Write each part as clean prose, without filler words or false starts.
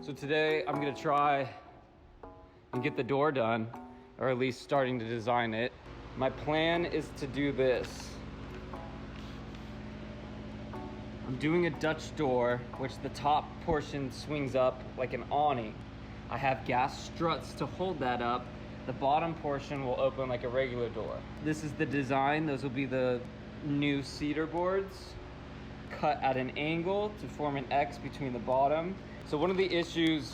So today I'm gonna try and get the door done, or at least starting to design it. My plan is to do this. I'm doing a Dutch door, which the top portion swings up like an awning. I have gas struts to hold that up. The bottom portion will open like a regular door. This is the design. Those will be the new cedar boards cut at an angle to form an X between the bottom. So one of the issues,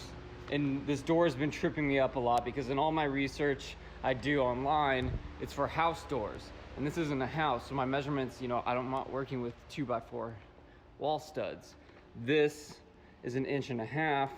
and this door has been tripping me up a lot because in all my research I do online, it's for house doors. And this isn't a house, so my measurements, I'm not working with 2x4 wall studs. This is 1.5 inches.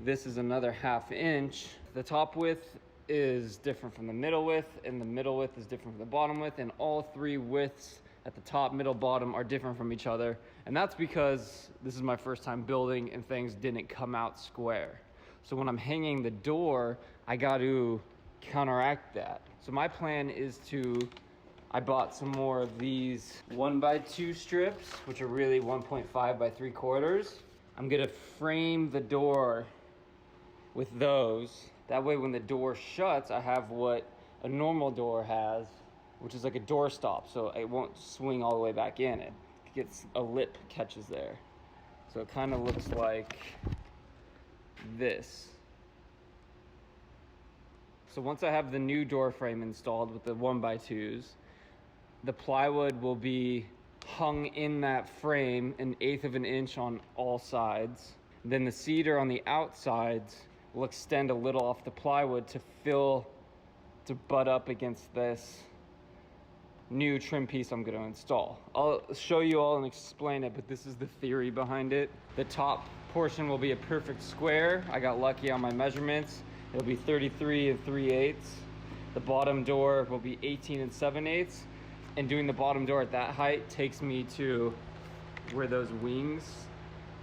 This is another 1/2 inch. The top width is different from the middle width, and the middle width is different from the bottom width, and all three widths at the top, middle, bottom are different from each other. And that's because this is my first time building and things didn't come out square. So when I'm hanging the door, I got to counteract that. So my plan is I bought some more of these 1x2 strips, which are really 1.5 by 3/4. I'm gonna frame the door with those. That way when the door shuts, I have what a normal door has, which is like a door stop, so it won't swing all the way back in. It gets a lip catches there. So it kind of looks like this. So once I have the new door frame installed with the 1x2s, the plywood will be hung in that frame 1/8 of an inch on all sides. Then the cedar on the outsides will extend a little off the plywood to butt up against this new trim piece I'm going to install. I'll show you all and explain it, but this is the theory behind it. The top portion will be a perfect square. I got lucky on my measurements. It'll be 33 3/8. The bottom door will be 18 7/8. And doing the bottom door at that height takes me to where those wings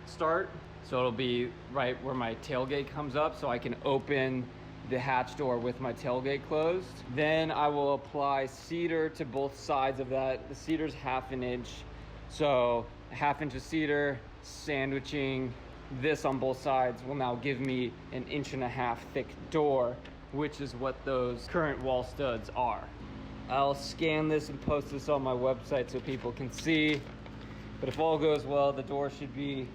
start. So it'll be right where my tailgate comes up, so I can open the hatch door with my tailgate closed. Then I will apply cedar to both sides of that. The cedar's 1/2 inch, so 1/2 inch of cedar, sandwiching this on both sides will now give me 1.5 inch thick door, which is what those current wall studs are. I'll scan this and post this on my website so people can see. But if all goes well, the door should be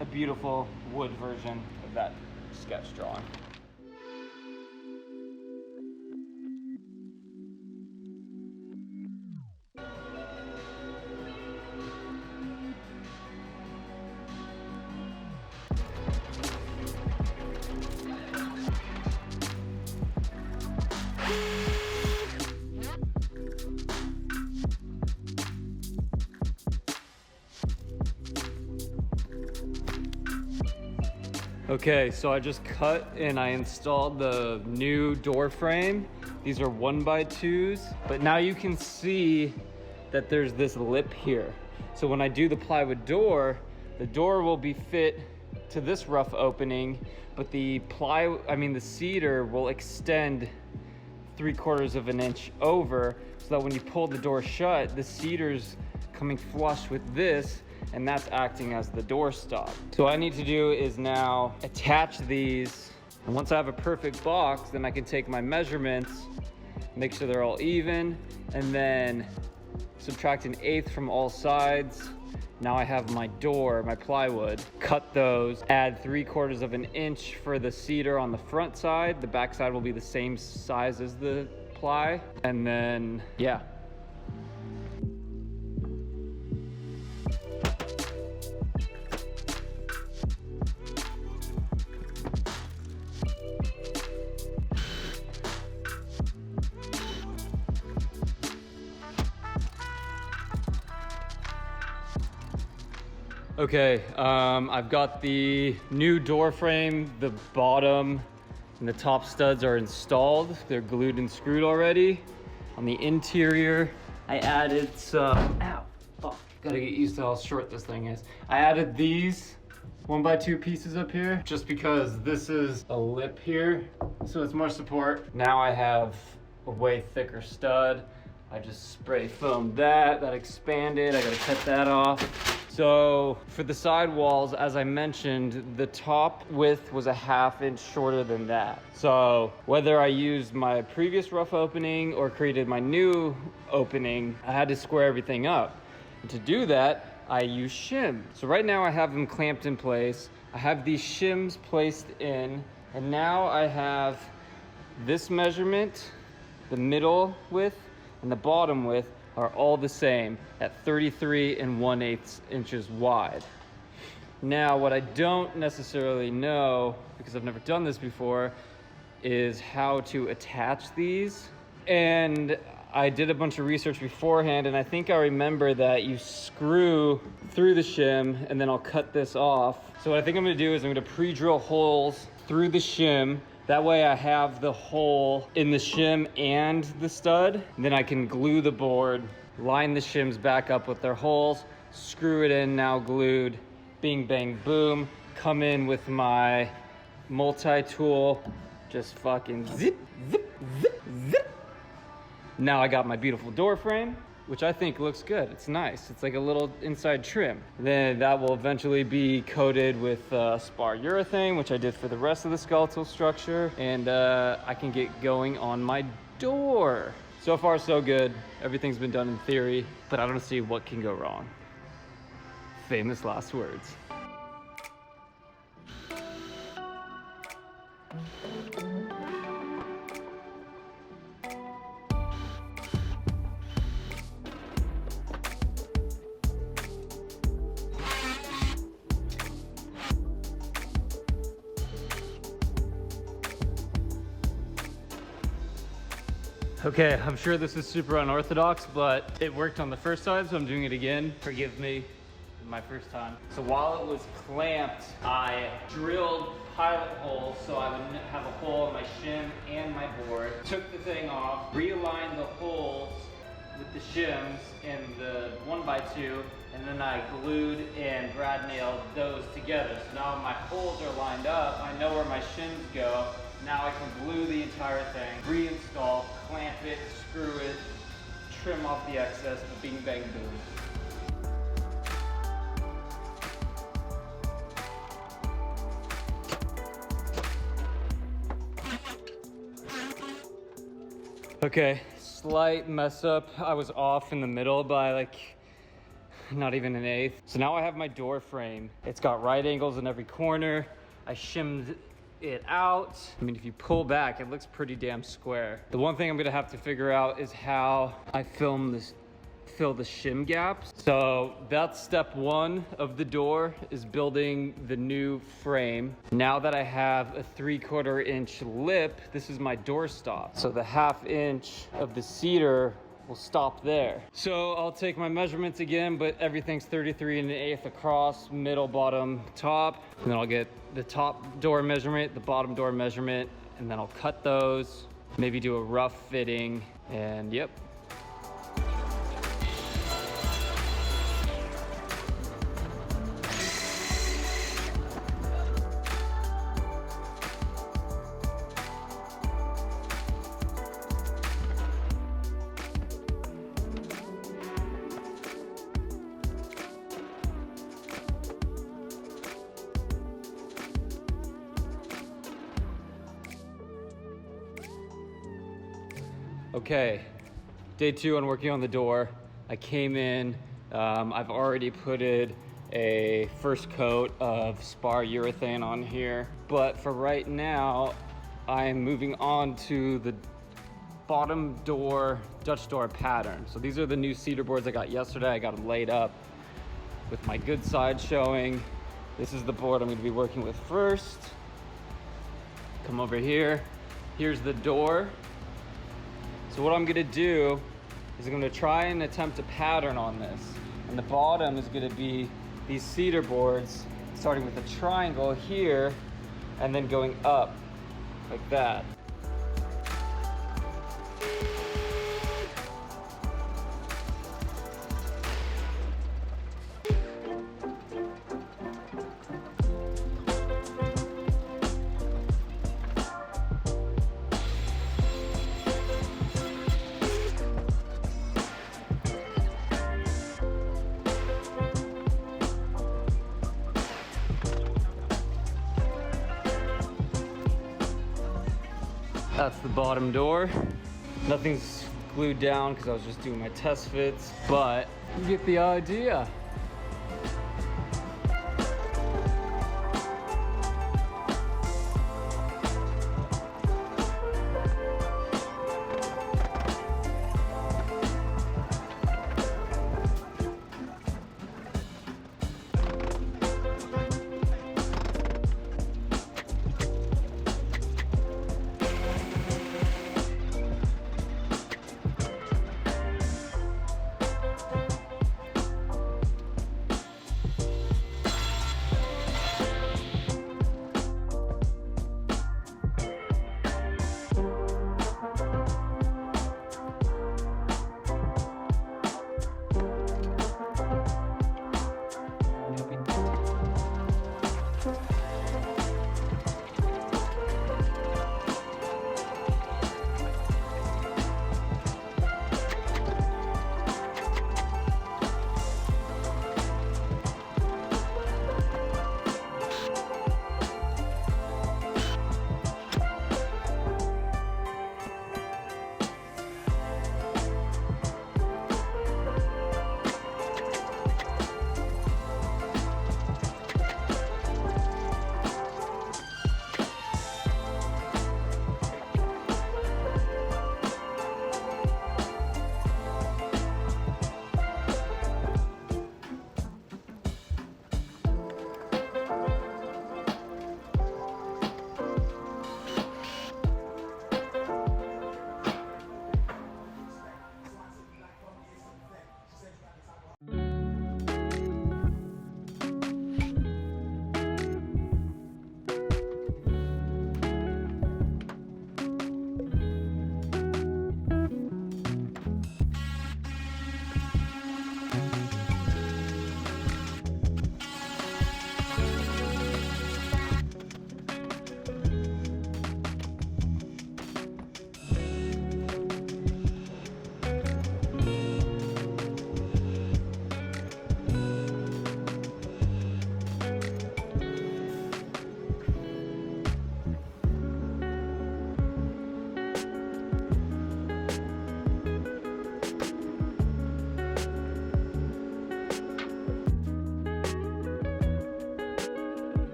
a beautiful wood version of that sketch drawing. Okay, so I just cut and I installed the new door frame. These are 1x2s, but now you can see that there's this lip here. So when I do the plywood door, the door will be fit to this rough opening, but the cedar will extend 3/4 of an inch over, so that when you pull the door shut, the cedar's coming flush with this, and that's acting as the door stop. So what I need to do is now attach these, and once I have a perfect box, then I can take my measurements, make sure they're all even, and then subtract 1/8 from all sides. Now I have my door, my plywood, cut those, add 3/4 of an inch for the cedar on the front side. The back side will be the same size as the ply, and then, yeah. Okay, I've got the new door frame. The bottom and the top studs are installed. They're glued and screwed already. On the interior, I added some, gotta get used to how short this thing is. I added these 1x2 pieces up here, just because this is a lip here, so it's more support. Now I have a way thicker stud. I just spray foamed that expanded. I gotta cut that off. So for the sidewalls, as I mentioned, the top width was a 1/2 inch shorter than that. So whether I used my previous rough opening or created my new opening, I had to square everything up. And to do that, I use shim. So right now I have them clamped in place. I have these shims placed in, and now I have this measurement, the middle width and the bottom width are all the same at 33 1/8 inches wide. Now, what I don't necessarily know, because I've never done this before, is how to attach these. And I did a bunch of research beforehand, and I think I remember that you screw through the shim and then I'll cut this off. So what I think I'm gonna do is I'm gonna pre-drill holes through the shim. That way I have the hole in the shim and the stud. And then I can glue the board, line the shims back up with their holes, screw it in, now glued, bing, bang, boom. Come in with my multi-tool, just fucking zip, zip, zip, zip. Now I got my beautiful door frame, which I think looks good. It's nice. It's like a little inside trim. Then that will eventually be coated with spar urethane, which I did for the rest of the skeletal structure. And I can get going on my door. So far, so good. Everything's been done in theory, but I don't see what can go wrong. Famous last words. Okay, I'm sure this is super unorthodox, but it worked on the first side, so I'm doing it again. Forgive me, my first time. So while it was clamped, I drilled pilot holes so I would have a hole in my shim and my board. Took the thing off, realigned the holes with the shims and the 1x2, and then I glued and brad nailed those together. So now my holes are lined up, I know where my shims go. Now I can glue the entire thing, reinstall, clamp it, screw it, trim off the excess, bing, bang, boom. Okay, slight mess up. I was off in the middle by like not even 1/8. So now I have my door frame. It's got right angles in every corner. I shimmed it out. I mean, if you pull back, it looks pretty damn square. The one thing I'm gonna have to figure out is how I fill the shim gaps. So that's step one of the door, is building the new frame. Now that I have a 3/4 inch lip, this is my door stop. So the 1/2 inch of the cedar will stop there. So I'll take my measurements again, but everything's 33 1/8 across, middle, bottom, top. And then I'll get the top door measurement, the bottom door measurement, and then I'll cut those, maybe do a rough fitting, and yep. Okay, day 2 on working on the door. I came in, I've already put a first coat of spar urethane on here, but for right now, I'm moving on to the bottom door, Dutch door pattern. So these are the new cedar boards I got yesterday. I got them laid up with my good side showing. This is the board I'm gonna be working with first. Come over here. Here's the door. So what I'm gonna do is I'm gonna try and attempt a pattern on this. And the bottom is gonna be these cedar boards, starting with a triangle here, and then going up like that. That's the bottom door. Nothing's glued down because I was just doing my test fits, but you get the idea.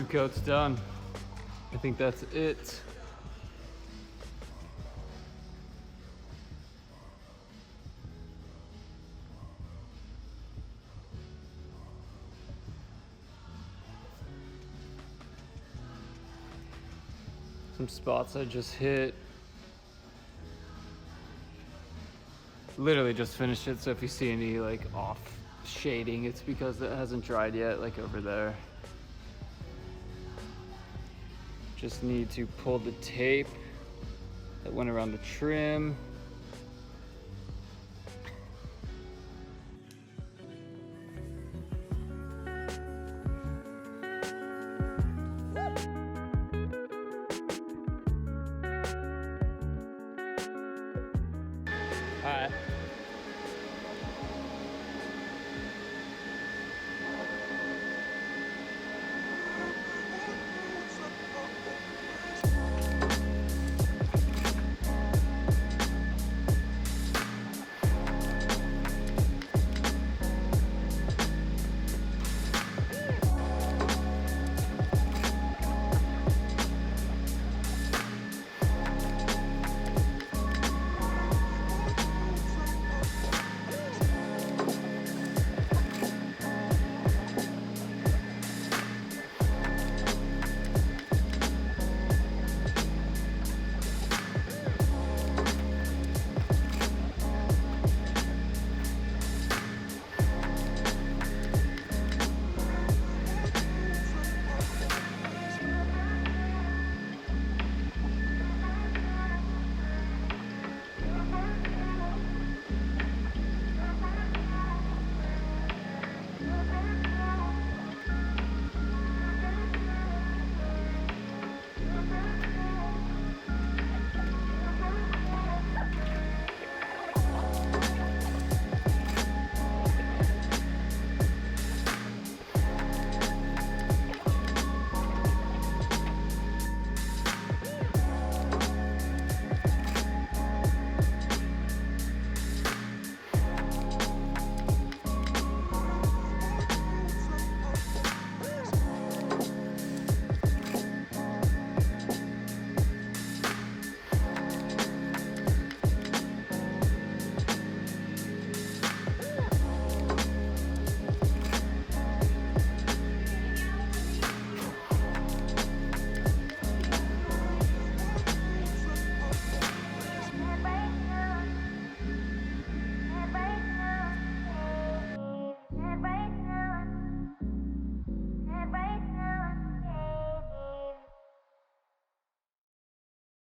Coat's done. I think that's it. Some spots I just hit. Literally just finished it, so if you see any like off shading, it's because it hasn't dried yet, like over there. Just need to pull the tape that went around the trim.